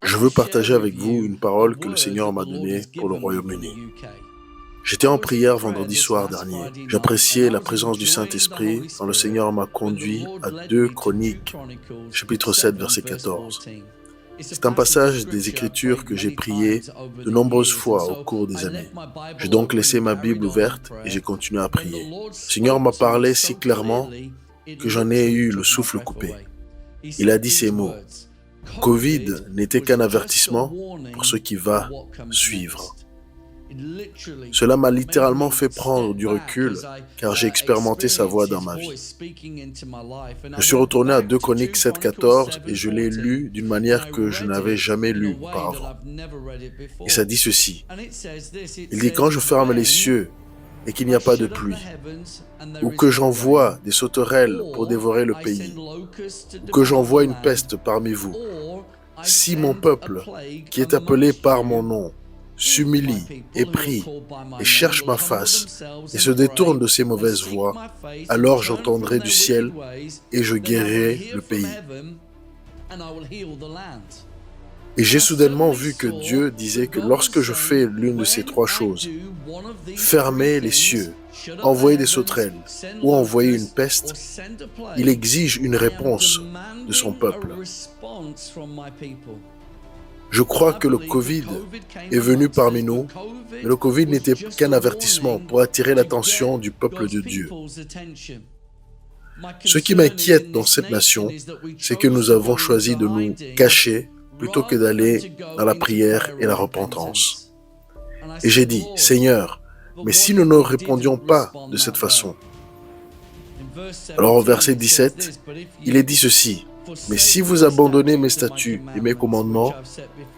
Je veux partager avec vous une parole que le Seigneur m'a donnée pour le Royaume-Uni. J'étais en prière vendredi soir dernier. J'appréciais la présence du Saint-Esprit quand le Seigneur m'a conduit à 2 Chroniques, chapitre 7, verset 14. C'est un passage des Écritures que j'ai prié de nombreuses fois au cours des années. J'ai donc laissé ma Bible ouverte et j'ai continué à prier. Le Seigneur m'a parlé si clairement que j'en ai eu le souffle coupé. Il a dit ces mots: Covid n'était qu'un avertissement pour ce qui va suivre. Cela m'a littéralement fait prendre du recul car j'ai expérimenté sa voix dans ma vie. Je suis retourné à 2 Chroniques 7,14 et je l'ai lu d'une manière que je n'avais jamais lue auparavant. Et ça dit ceci. Il dit: quand je ferme les cieux et qu'il n'y a pas de pluie, ou que j'envoie des sauterelles pour dévorer le pays, ou que j'envoie une peste parmi vous, si mon peuple, qui est appelé par mon nom, s'humilie et prie et cherche ma face et se détourne de ses mauvaises voies, alors j'entendrai du ciel et je guérirai le pays. Et j'ai soudainement vu que Dieu disait que lorsque je fais l'une de ces 3 choses, fermer les cieux, envoyer des sauterelles ou envoyer une peste, il exige une réponse de son peuple. Je crois que le Covid est venu parmi nous, mais le Covid n'était qu'un avertissement pour attirer l'attention du peuple de Dieu. Ce qui m'inquiète dans cette nation, c'est que nous avons choisi de nous cacher plutôt que d'aller dans la prière et la repentance. Et j'ai dit: Seigneur, mais si nous ne répondions pas de cette façon? Alors au verset 17, il est dit ceci: mais si vous abandonnez mes statuts et mes commandements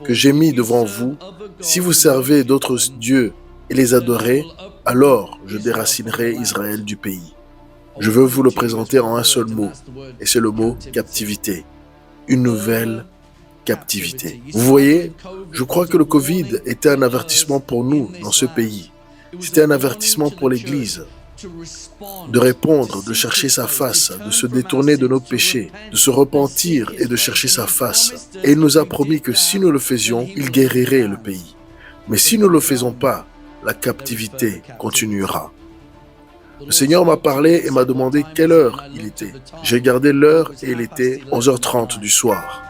que j'ai mis devant vous, si vous servez d'autres dieux et les adorez, alors je déracinerai Israël du pays. Je veux vous le présenter en un seul mot, et c'est le mot captivité. Une nouvelle captivité. Vous voyez, je crois que le Covid était un avertissement pour nous dans ce pays. C'était un avertissement pour l'Église de répondre, de chercher sa face, de se détourner de nos péchés, de se repentir et de chercher sa face. Et il nous a promis que si nous le faisions, il guérirait le pays. Mais si nous ne le faisons pas, la captivité continuera. Le Seigneur m'a parlé et m'a demandé quelle heure il était. J'ai gardé l'heure et il était 11h30 du soir.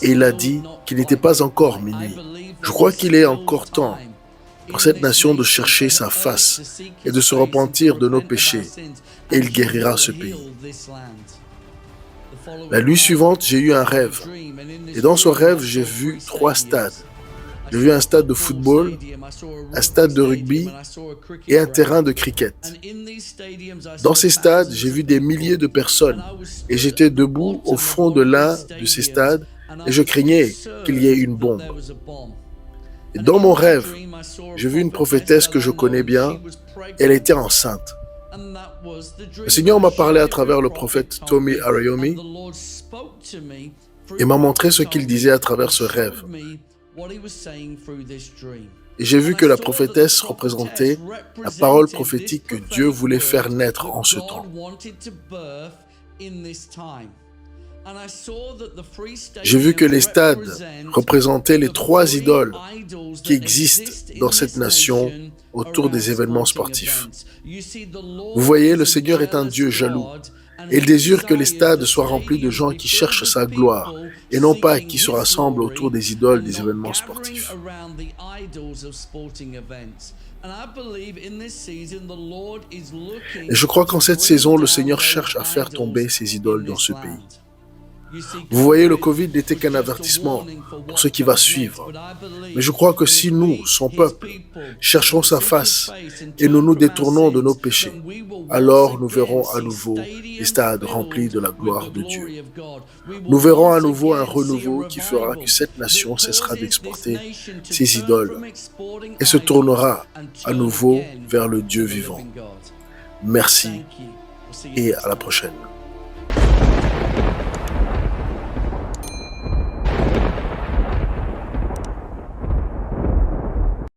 Et il a dit qu'il n'était pas encore minuit. Je crois qu'il est encore temps pour cette nation de chercher sa face et de se repentir de nos péchés, et il guérira ce pays. La nuit suivante, j'ai eu un rêve, et dans ce rêve, j'ai vu 3 stades. J'ai vu un stade de football, un stade de rugby et un terrain de cricket. Dans ces stades, j'ai vu des milliers de personnes, et j'étais debout au fond de l'un de ces stades, et je craignais qu'il y ait une bombe. Et dans mon rêve, j'ai vu une prophétesse que je connais bien. Elle était enceinte. Le Seigneur m'a parlé à travers le prophète Tommy Arayomi et m'a montré ce qu'il disait à travers ce rêve. Et j'ai vu que la prophétesse représentait la parole prophétique que Dieu voulait faire naître en ce temps. J'ai vu que les stades représentaient les 3 idoles qui existent dans cette nation autour des événements sportifs. Vous voyez, le Seigneur est un Dieu jaloux. Et il désire que les stades soient remplis de gens qui cherchent sa gloire et non pas qui se rassemblent autour des idoles des événements sportifs. Et je crois qu'en cette saison, le Seigneur cherche à faire tomber ces idoles dans ce pays. Vous voyez, le Covid n'était qu'un avertissement pour ce qui va suivre. Mais je crois que si nous, son peuple, cherchons sa face et nous nous détournons de nos péchés, alors nous verrons à nouveau les stades remplis de la gloire de Dieu. Nous verrons à nouveau un renouveau qui fera que cette nation cessera d'exporter ses idoles et se tournera à nouveau vers le Dieu vivant. Merci et à la prochaine.